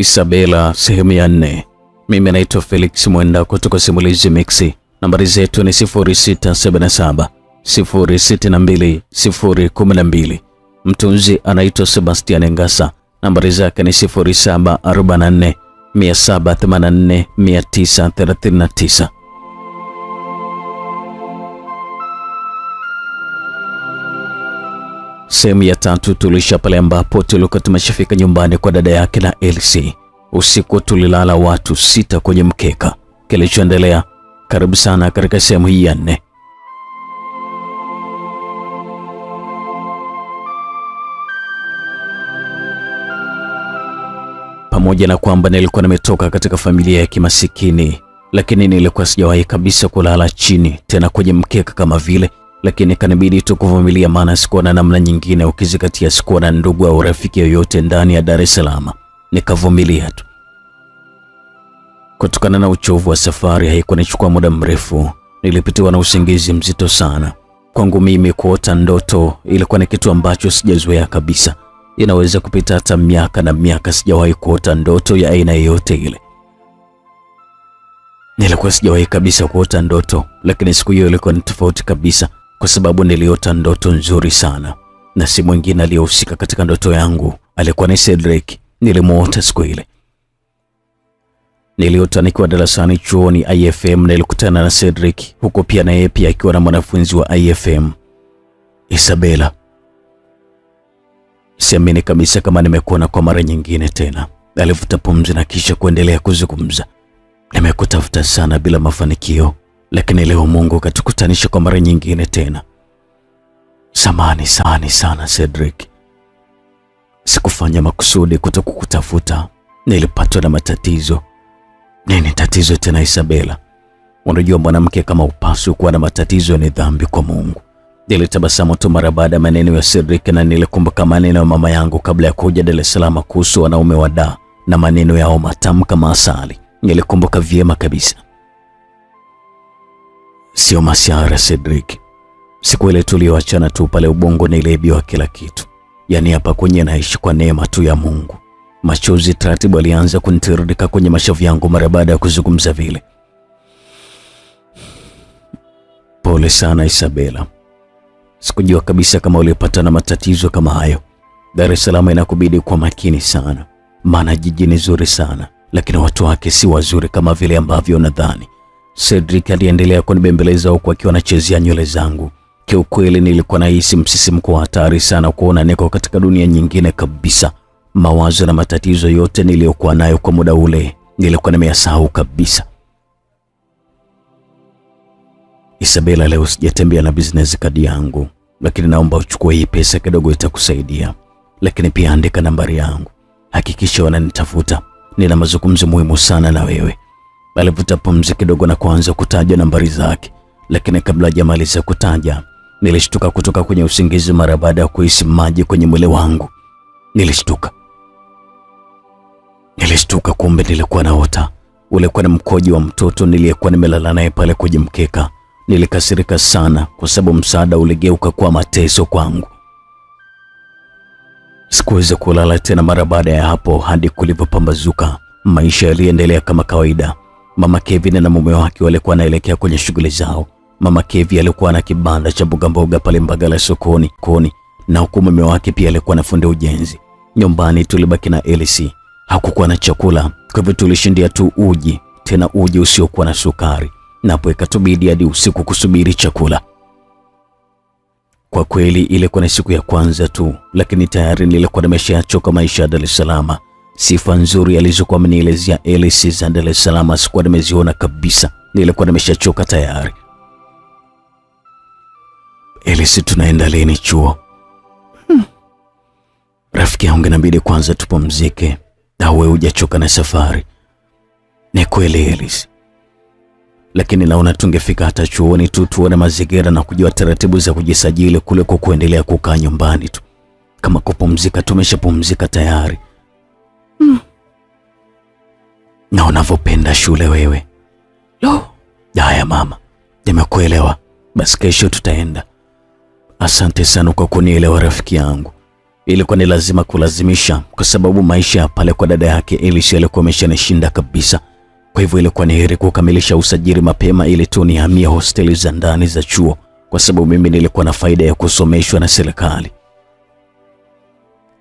Isabela sehemu ya 4. Mimi naitwa Felix Mwenda kutoka Simulizi Mixi. Nambari zetu ni 0677 062 012. Mtunzi anaitwa Sebastian Ngasa. Nambari zake ni 0744 784 939. Sehemu ya 3 tulisha pale ambapo tulikuwa tumeshafika nyumbani kwa dada yake na Elsie. Usiku tulilala watu 6 kwenye mkeka. Kilichoendelea, karibu sana katika sehemu hii ya 4. Pamoja na kwamba nilikuwa nimetoka katika familia ya kimasikini, lakini nilikuwa sijawahi kabisa kulala chini tena kwenye mkeka kama vile, lakini kanibidi tu kuvumilia, maana sikuwa na namna nyingine, ukizingatia sikuwa na ndugu au rafiki yoyote ndani ya Dar es Salaam. Nikavumilia tu. Kutokana na uchovu wa safari, haikunichukua muda mrefu, nilipitiwa na usingizi mzito sana. Kwangu mimi kuota ndoto ilikuwa ni kitu ambacho sijazoea kabisa. Inaweza kupita hata miaka na miaka sijawahi kuota ndoto ya aina yoyote ile. Nilikuwa sijawahi kabisa kuota ndoto, lakini siku hiyo ilikuwa ni tofauti kabisa, kwa sababu niliota ndoto nzuri sana. Na si mwingine aliyehusika katika ndoto yangu, alikuwa ni Cedric. Nilimuota siku ile. Niliota nikiwa darasani chuoni IFM, na nilikutana na Cedric huko pia, na yeye pia akiwa na mwanafunzi wa IFM, Isabela. Siamini kabisa kama nimekuona kwa mara nyingine tena. Alivuta pumzi na kisha kuendelea kuzungumza. Nimekutafuta sana bila mafanikio, lakini leo Mungu katukutanisha kwa mara nyingine tena. Samahani sana Cedric. Sikufanya makusudi kutokukutafuta. Nilipatwa na matatizo. Nini tatizo tena Isabela? Unajua mwanamke kama upaswi kuwa na matatizo ni dhambi kwa Mungu. Nilitabasamu tu mara baada ya maneno ya Cedric, na nilikumbuka maneno ya mama yangu kabla ya kuja Dar es Salaam kuhusu wanaume wa daa na maneno yao matamu kama asali. Nilikumbuka vyema kabisa. Sio masiara Cedric. Siku ile tulioachana tu pale Ubongo niliibiwa kila kitu. Yaani hapa kwenye naishi kwa neema tu ya Mungu. Machozi taratibu alianza kunitiririka kwenye mashavu yangu mara baada ya kuzungumza vile. Pole sana Isabela. Sikujua kabisa kama ulipata na matatizo kama hayo. Dar es Salaam inakubidi kwa makini sana, maana jiji ni zuri sana, lakini watu wake si wazuri kama vile ambavyo unadhani. Cedric aliendelea kunibembeleza huku akiwa anachezea nywele zangu. Kiukweli nilikuwa nahisi msisimko wa hatari sana kuona niko katika dunia nyingine kabisa. Mawazo na matatizo yote niliyokuwa nayo kwa muda ule nilikuwa nimeyasahau kabisa. Isabela, leo sijatembea na business card yangu, lakini naomba uchukue hii pesa kidogo, itakusaidia. Lakini pia andika nambari yangu. Hakikisha wananitafuta. Nina mazungumzo muhimu sana na wewe. Alivuta pumzi kidogo na kuanza kutaja nambari zake, lakini kabla hajamaliza kutaja, nilishtuka kutoka kwenye usingizi mara baada ya kuhisi maji kwenye mwili wangu. Nilishtuka, kumbe nilikuwa naota. Ulikuwa na mkojo wa mtoto niliyekuwa nimelala naye pale kwenye mkeka. Nilikasirika sana kwa sababu msaada uligeuka kuwa mateso kwangu. Sikuweza kulala tena mara baada ya hapo hadi kulipopambazuka. Maisha yaliendelea kama kawaida. Mama Kevin na mume wake walikuwa wanaelekea kwenye shughuli zao. Mama Kevin alikuwa na kibanda cha mboga pale Mbagala sokoni, na huku mume wake pia alikuwa anafundi ujenzi. Nyumbani tulibaki na Elsie. Hakukuwa na chakula, kwa hivyo tulishindia tu uji, tena uji usiokuwa na sukari. Napo ikatubidi hadi usiku kusubiri chakula. Kwa kweli ilikuwa ni siku ya kwanza tu, lakini tayari nilikuwa nimeshachoka maisha ya Dar es Salaam. Sifa nzuri alizokuwa amenielezea Elsie za Dar es Salaam sikuwa nimeziona kabisa. Nilikuwa nimeshachoka tayari. Elsie, tunaenda lini chuo? Rafiki yangu, inabidi kwanza tupumzike, au wewe hujachoka na safari? Ni kweli Elsie, lakini naona tungefika hata chuoni tu tuone mazingira na kujua taratibu za kujisajili kuliko kuendelea kukaa nyumbani tu. Kama kupumzika tumeshapumzika tayari. Na unavyopenda shule wewe. Haya mama, nimekuelewa. Basi kesho tutaenda. Asante sana kwa kunielewa rafiki yangu. Ilikuwa ni lazima kulazimisha, kwa sababu maisha ya pale kwa dada yake Elise yalikuwa yameshanishinda kabisa. Kwa hivyo ilikuwa ni heri kukamilisha usajili mapema ili tu nihamie hosteli za ndani za chuo, kwa sababu mimi nilikuwa na faida ya kusomeshwa na serikali.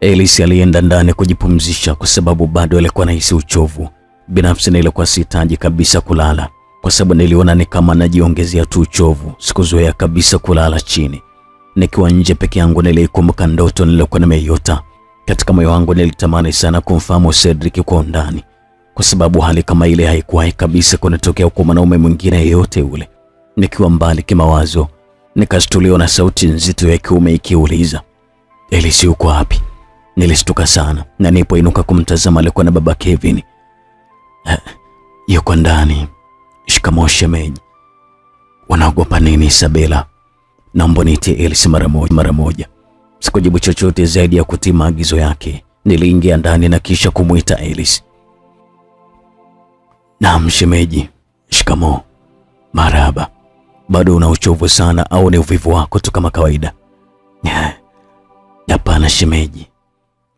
Elise alienda ndani kujipumzisha kwa sababu bado alikuwa anahisi uchovu. Binafsi nilikuwa sihitaji kabisa kulala, kwa sababu niliona ni kama najiongezea tu uchovu. Sikuzoea kabisa kulala chini. Nikiwa nje peke yangu nilikumbuka ndoto niliyokuwa nimeiota. Katika moyo wangu nilitamani sana kumfahamu Cedric kwa undani, kwa sababu hali kama ile haikuwahi kabisa kunitokea kwa mwanaume mwingine yeyote ule. Nikiwa mbali kimawazo, nikashtuliwa na sauti nzito ya kiume ikiuliza, Elise yuko wapi? Nilishtuka sana na nilipoinuka kumtazama alikuwa na baba Kevin. Yuko ndani. Shikamoo shemeji. Unaogopa nini Isabela? Naomba niite Elise mara moja. Sikujibu chochote zaidi ya kutii maagizo yake. Niliingia ndani na kisha kumuita Elise. Naam shemeji. Shikamoo. Marahaba. Bado una uchovu sana au ni uvivu wako tu kama kawaida? Hapana shemeji.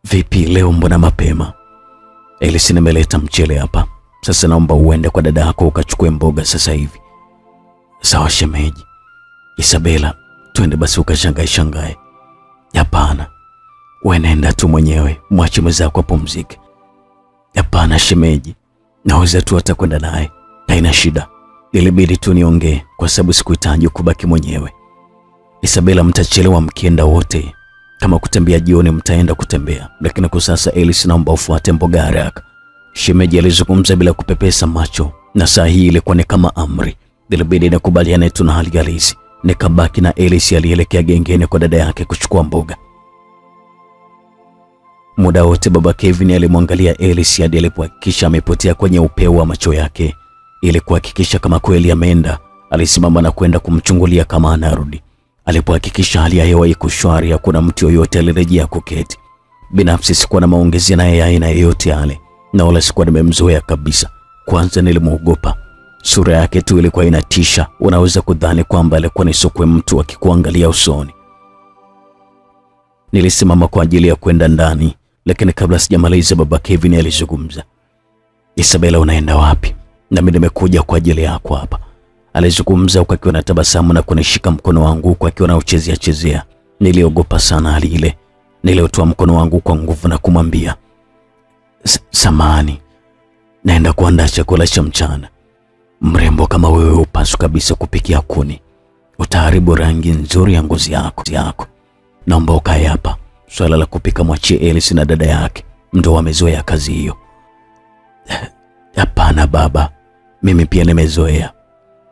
Vipi leo mbona mapema? Elise, nimeleta mchele hapa. Sasa naomba uende kwa dada yako ukachukue mboga sasa hivi. Sawa shemeji. Isabela, twende basi ukashangae. Hapana. Wewe nenda tu mwenyewe, mwache mwenzako apumzike. Hapana shemeji. Naweza tu hata kwenda naye. Haina shida. Ilibidi tu niongee kwa sababu sikuhitaji kubaki mwenyewe. Isabela, mtachelewa mkienda wote. Kama kutembea jioni mtaenda kutembea, lakini kwa sasa Elise, naomba ufuate mboga haraka. Shemeji alizungumza bila kupepesa macho, na saa hii ilikuwa ni kama amri. Ilibidi nikubaliane tu na hali halisi. Nikabaki na Elise alielekea gengeni kwa dada yake kuchukua mboga. Muda wote baba Kevin alimwangalia Elise hadi alipohakikisha amepotea kwenye upeo wa macho yake. Ili kuhakikisha kama kweli ameenda, alisimama na kwenda kumchungulia kama anarudi. Alipohakikisha hali ya hewa iko shwari, hakuna mtu yoyote, alirejea kuketi. Binafsi sikuwa na maongezi naye ya aina yoyote yale, na wala sikuwa nimemzoea kabisa. Kwanza nilimuogopa. Sura yake tu ilikuwa inatisha, unaweza kudhani kwamba alikuwa ni sokwe mtu akikuangalia usoni. Nilisimama kwa ajili ya kwenda ndani, lakini kabla sijamaliza baba Kevin alizungumza. Isabela, unaenda wapi? Na mimi nimekuja kwa ajili yako hapa. Alizungumza huku akiwa na tabasamu na kunishika mkono wangu huku akiwa anauchezea. Niliogopa sana hali ile. Niliotoa mkono wangu kwa nguvu na kumwambia, samahani, naenda kuandaa chakula cha mchana. Mrembo kama wewe upaswi kabisa kupikia kuni. Utaharibu rangi nzuri ya ngozi yako. Naomba ukae hapa. Swala la kupika mwachie Elise na dada yake, ndio wamezoea kazi hiyo. Hapana baba, mimi pia nimezoea.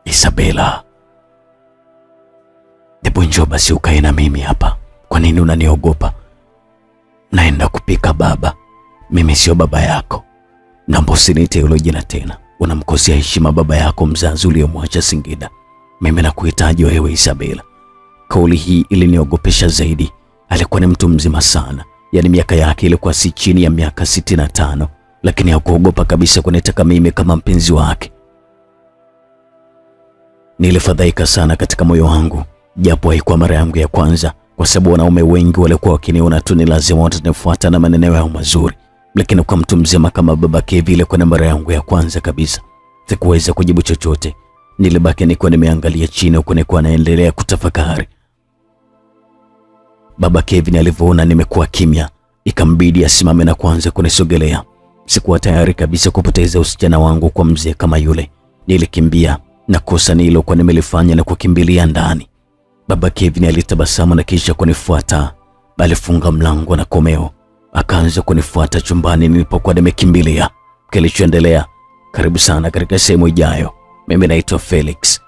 Isabela, hebu njoo basi ukae na mimi hapa. Kwa nini unaniogopa? Naenda kupika baba. Mimi sio baba yako. Naomba usiniite hilo jina tena. Unamkosea heshima baba yako mzazi uliyomwacha Singida. Mimi nakuhitaji wewe Isabela. Kauli hii iliniogopesha zaidi. Alikuwa ni mtu mzima sana. Yaani miaka yake ilikuwa si chini ya miaka 65, lakini hakuogopa kabisa kunitaka mimi kama mpenzi wake. Nilifadhaika sana katika moyo wangu, japo haikuwa mara yangu ya kwanza, kwa sababu wanaume wengi walikuwa wakiniona tu ni lazima watanifuata na maneno yao mazuri. Lakini kwa mtu mzima kama baba Kevin ilikuwa ni mara yangu ya kwanza kabisa. Sikuweza kujibu chochote. Nilibaki nikiwa nimeangalia chini huko nilikuwa naendelea kutafakari. Baba Kevin alivyoona nimekuwa kimya, ikambidi asimame na kuanza kunisogelea. Sikuwa tayari kabisa kupoteza usichana wangu kwa mzee kama yule. Nilikimbia na kosa nilokuwa nimelifanya na kukimbilia ndani. Baba Kevin alitabasamu na kisha kunifuata. Alifunga mlango na komeo. Akaanza kunifuata chumbani nilipokuwa nimekimbilia. Kilichoendelea, karibu sana katika sehemu ijayo. Mimi naitwa Felix.